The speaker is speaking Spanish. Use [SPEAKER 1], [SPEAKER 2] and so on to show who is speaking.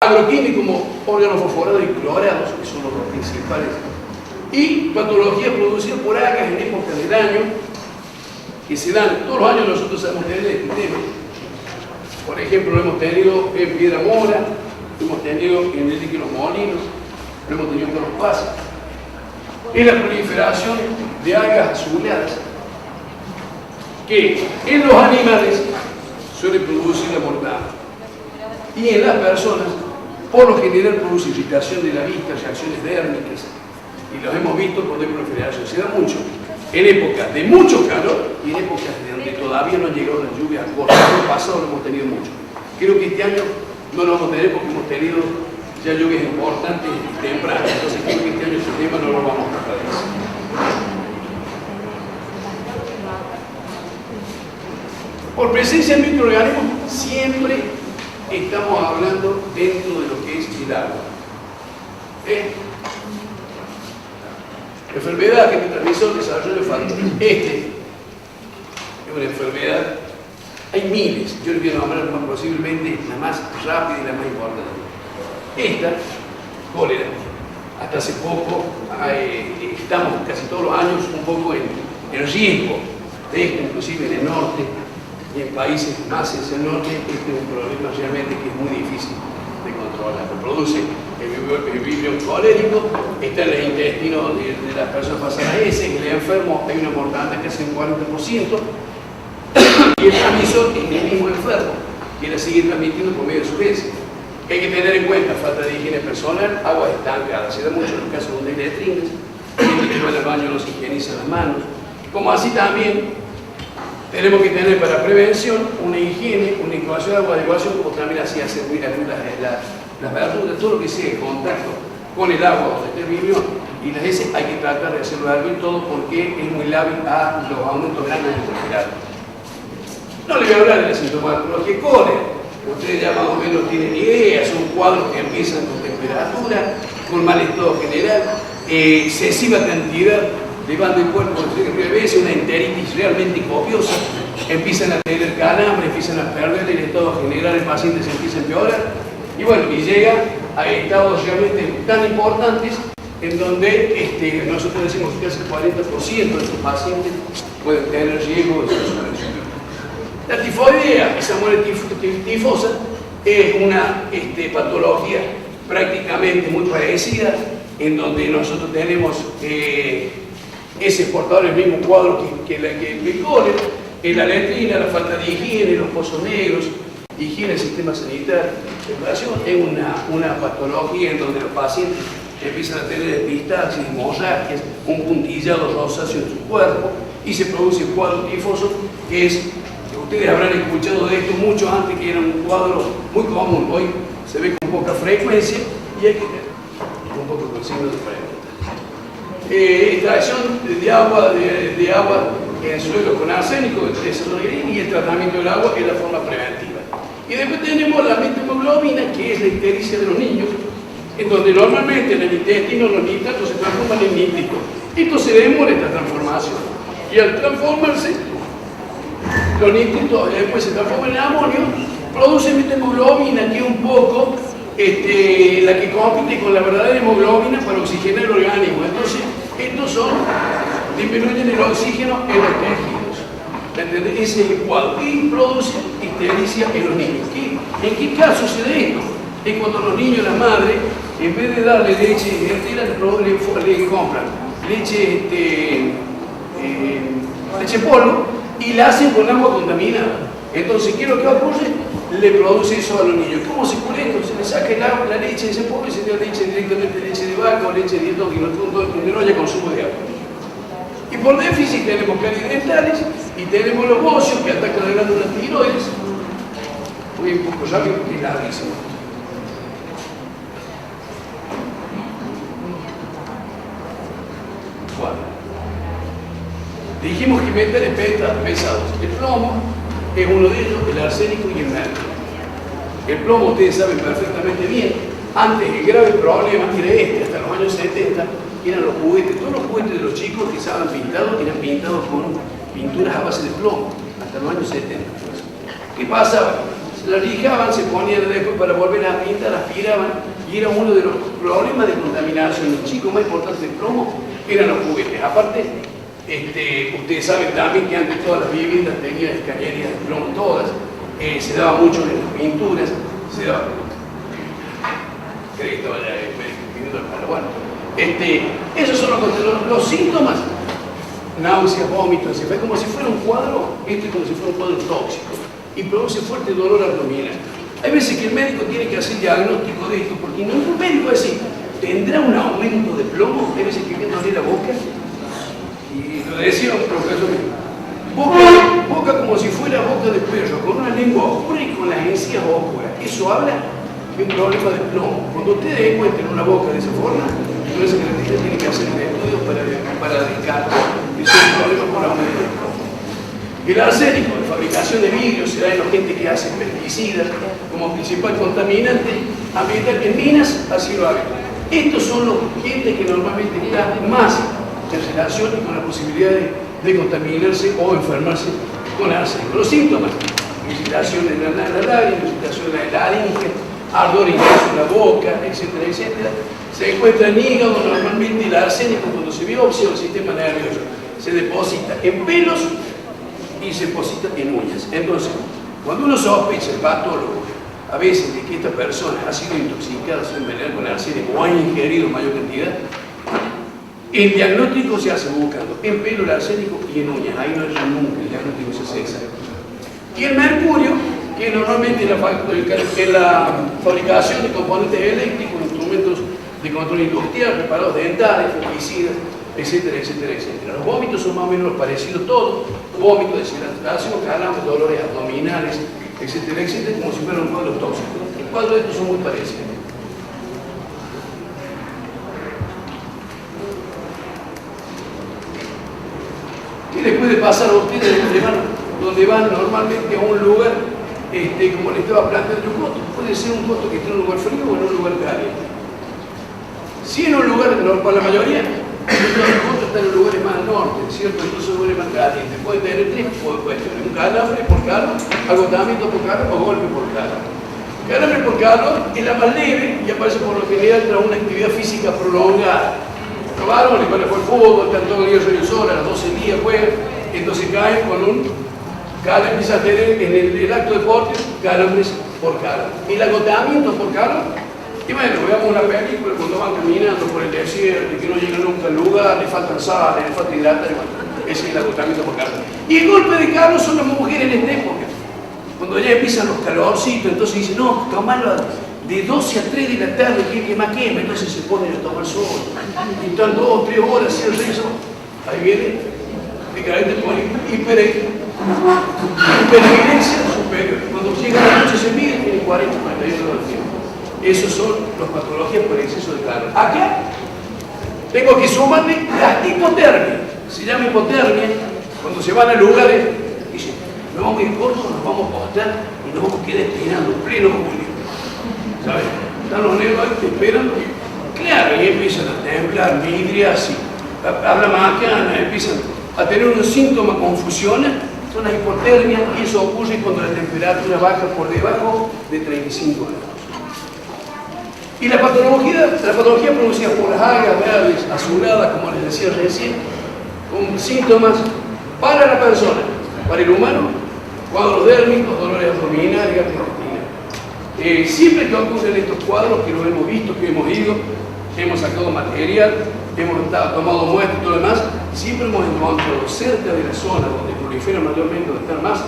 [SPEAKER 1] Agroquímicos como órganos fosforados y clorados, que son los dos principales, y patologías producidas por algas en épocas del año, que se dan todos los años. Nosotros hemos tenido este tema. Por ejemplo, lo hemos tenido en Piedra Mora, lo hemos tenido en el Dique Los Molinos, lo hemos tenido en Los Pasos. Es la proliferación de algas azuladas que en los animales suele producir la mortandad y en las personas por lo general produce irritación de la vista, reacciones dérmicas, y los hemos visto por proliferación. Se da mucho en épocas de mucho calor y en épocas de donde todavía no han llegado las lluvias cortas. El año pasado lo hemos tenido mucho. Creo que este año no lo vamos a tener porque hemos tenido ya lluvias importantes y tempranas. Entonces creo que este año ese tema no lo vamos a tratar de eso. Por presencia de microorganismos siempre estamos hablando dentro de lo que es el agua. Enfermedad que me transmisión, desarrollo infantil. Es una enfermedad, hay miles, yo les voy a nombrar posiblemente la más rápida y la más importante. Esta, cólera, hasta hace poco, estamos casi todos los años un poco en riesgo de esto, inclusive en el norte y en países más hacia el norte. Este es un problema realmente que es muy difícil de controlar. Produce el vibrio colérico, está en el intestino de las personas pasadas ese, en el enfermo hay una mortandad casi un 40%, y el transmisor es el mismo enfermo, que la sigue transmitiendo por medio de su heces. Hay que tener en cuenta falta de higiene personal, agua estancada. Se da mucho en los casos donde hay letrinas, gente que va al baño no se higieniza las manos. Como así también tenemos que tener para prevención una higiene, una incubación de agua, adecuación, como también así hacer las verduras, todo lo que sea en contacto con el agua donde esté el vibrio y las heces, hay que tratar de hacerlo hervir todo porque es muy lábil a los aumentos grandes de temperatura. No le voy a hablar de la sintomatología cólera. Ustedes ya más o menos tienen idea, son cuadros que empiezan con temperatura, con mal estado general, excesiva cantidad de banda del cuerpo, una enteritis realmente copiosa, empiezan a tener calambre, empiezan a perder el estado general, el paciente se empieza a empeorar, y bueno, y llega a estados realmente tan importantes en donde nosotros decimos que casi el 40% de estos pacientes pueden tener riesgo de suspensión. La tifoidea, esa muerte tifosa, es una patología prácticamente muy parecida, en donde nosotros tenemos ese portador el mismo cuadro que el cólera, la letrina, la falta de higiene, los pozos negros, higiene del sistema sanitario. Es una patología en donde los pacientes empiezan a tener epistaxis, hemorragias, un puntillado rosáceo en su cuerpo y se produce un cuadro tifoso que es. Ustedes habrán escuchado de esto mucho antes, que era un cuadro muy común. Hoy se ve con poca frecuencia y hay que tener un poco con signos de pregunta. Extracción de agua en el suelo con arsénico y el tratamiento del agua es la forma preventiva. Y después tenemos la methemoglobina, que es la ictericia de los niños, en donde normalmente en el intestino los nitratos se transforman en nítricos. Esto se demora esta transformación y al transformarse los nítritos después se transforman en amonio, producen methemoglobina, que es un poco la que compite con la verdadera hemoglobina para oxigenar el organismo. Entonces, estos disminuyen el oxígeno en los tejidos. ¿Entendés? Ese es el cuadro. Y produce ictericia en los niños. ¿En qué caso se da esto? Es cuando los niños, la madre, en vez de darle leche entera, le compran leche polvo, y la hacen con agua contaminada. Entonces, ¿qué es lo que ocurre? Le produce eso a los niños. ¿Cómo se cura esto? Se le saca el agua, la leche de ese polvo y se le da leche directamente, leche de vaca o leche de dietro, que no haya consumo de agua. Y por déficit tenemos caries dentales y tenemos los bocios que atacan las glándulas tiroides. Voy un poco rápido porque es larguísimo. Dijimos que metales pesados. El plomo es uno de ellos, el arsénico y el mercurio. El plomo, ustedes saben perfectamente bien, antes el grave problema era hasta los años 70, eran los juguetes. Todos los juguetes de los chicos que estaban pintados eran pintados con pinturas a base de plomo, hasta los años 70. ¿Qué pasaba? la lijaban, se ponían después para volver a pintar, aspiraban, y era uno de los problemas de contaminación. El chico más importante del plomo eran los juguetes. Aparte, ustedes saben también que antes todas las viviendas tenían escalerías de plomo, todas, se daba mucho en las pinturas, se daba... Bueno, esos son los síntomas: náuseas, vómitos, es como si fuera un cuadro, es como si fuera un cuadro tóxico y produce fuerte dolor abdominal. Hay veces que el médico tiene que hacer diagnóstico de esto, porque ningún médico va a decir, ¿tendrá un aumento de plomo? Hay veces que viene a abrir la boca, y lo decía un profesor, boca como si fuera boca de perro, con una lengua oscura y con las encías oscuras. Eso habla de un problema de plomo. Cuando ustedes encuentren una boca de esa forma, entonces el dentista tiene que hacer el estudio para descartar que es un problema por aumento de plomo. El arsénico, la fabricación de vidrio, se da en la gente que hace pesticidas como principal contaminante ambiental en minas a cielo abierto. Estos son los clientes que normalmente están más en relación con la posibilidad de contaminarse o enfermarse con arsénico. Los síntomas: irritación de la laringe, irritación de la laringe, ardor intenso en la boca, etcétera, etcétera. Se encuentra en hígado. Normalmente el arsénico, cuando se biopsia el sistema nervioso, se deposita en pelos y se deposita en uñas. Entonces, cuando uno sospecha, el patólogo, a veces de que esta persona ha sido intoxicada, se envenenada con arsénico o ha ingerido mayor cantidad, el diagnóstico se hace buscando en pelo el arsénico y en uñas. Ahí no hay nunca, el diagnóstico se hace exacto. Y el mercurio, que normalmente en la fabricación de componentes eléctricos, instrumentos de control industrial, preparados dentales, fungicidas, etcétera, etcétera, etcétera. Los vómitos son más o menos parecidos todos: vómitos, deshidratación, calambres, dolores abdominales, etcétera, etcétera, como si fueran un cuadro tóxico. Los cuadros de estos son muy parecidos. ¿Qué les puede pasar a ustedes donde van normalmente a un lugar, como les estaba planteando, un costo? Puede ser un costo que esté en un lugar frío o en un lugar caliente. Si en un lugar, para la mayoría, los costos están en lugares más al norte, ¿cierto? Entonces lugares más calientes. Pueden tener tres cuestiones: un calambre por calor, agotamiento por calor o golpe por calor. Calambre por calor es la más leve y aparece por lo general tras una actividad física prolongada. Los varones, cuando fue el fútbol, están todo el día sobre el sol, a las 12 días juegan, entonces caen con un calor, empieza a tener en el acto deporte calambres por calor. El agotamiento por calor, y bueno, veamos una película cuando van caminando por el desierto y que no llegan nunca al lugar, le faltan sales, le falta hidratar, ese es el agotamiento por calor. Y el golpe de calor son las mujeres en esta época, cuando ya empiezan los calorcitos, entonces dicen, no, tomarlo de 12 a 3 de la tarde, que más quema, entonces se ponen a tomar sol, y están 2 o 3 horas sin rezo. Ahí viene, de hipervigilancia superior. Cuando llega la noche se mide, tiene 40, 41 horas de tiempo. Esos son las patologías por exceso de calor. Acá tengo que sumarle la hipotermia. Se llama hipotermia cuando se van a lugares, dicen, nos vamos a ir cortos, nos vamos a postar y nos vamos a quedar esperando pleno julio. ¿Sabes? Están los negros ahí esperando. Claro, y empiezan a temblar, midriasis, habla macana, empiezan a tener unos síntomas, confusiones, son las hipotermias, y eso ocurre cuando la temperatura baja por debajo de 35 grados. Y la patología producida por las algas verdes, azuladas, como les decía recién, con síntomas para la persona, para el humano, cuadros dérmicos, dolores abdominales, gastrointestinales. Siempre que ocurren estos cuadros, que lo hemos visto, que hemos ido, hemos sacado material, hemos tomado muestras y todo lo demás, siempre hemos encontrado cerca de la zona donde proliferan mayormente, donde están más